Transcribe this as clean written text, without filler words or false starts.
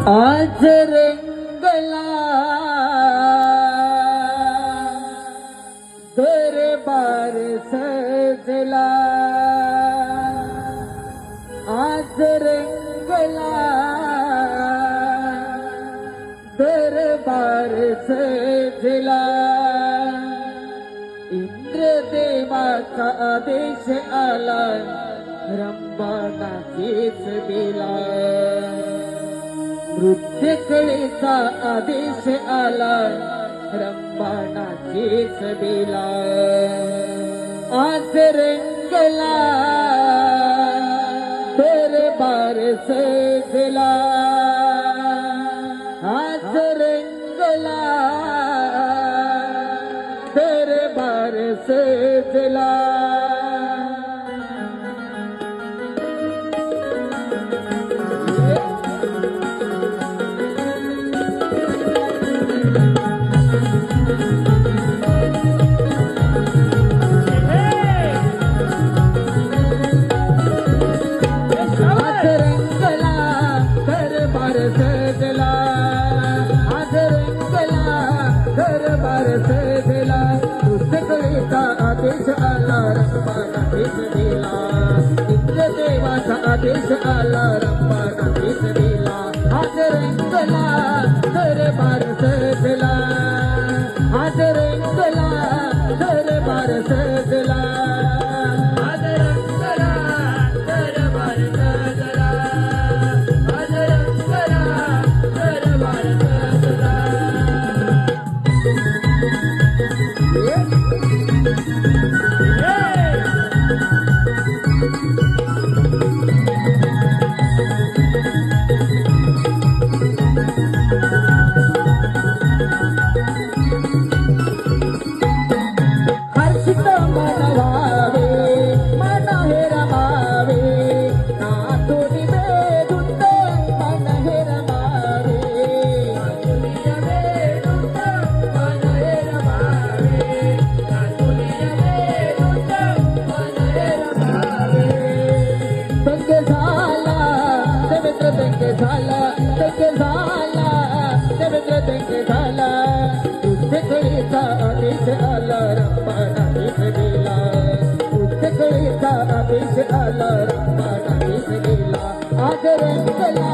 आज रंगला दरबार सजला, आज रंगला दरबार सजला। इंद्रदेवाचा आदेश आला, रंभानाचीच दिला। नृत्यकलेचा आदेश आला, रंभानाचीच दिला। आज रंगला दरबार सजला, आज रंगला दरबार सजला। दरबार सजला, पुस्तकलेचा आदेश आला, रंभानाचीच दिला। इंद्रदेवाचा आदेश आला, रंभानाचीच दिला। आज रंगला दरबार सजला, आज रंगला दरबार सजला, आज रंगला दरबार सजला, आज रंगला दरबार सजला। हर्षित मन व्हावे, मन हे रमावे, नातुनी बेधुंद मन हे रमावे, नातुनी बेधुंद मन हे रमावे, नातुनी बेधुंद मन हे रमावे। दंग झाला देवेंद्र, दंग झाला, दंग झाला देवेंद्र, दंग झाला। पुस्तकलेचा आदेश आला, रंभानाचीच दिला। पुस्तकलेचा आदेश आला, रंभानाचीच दिला। आज रंगला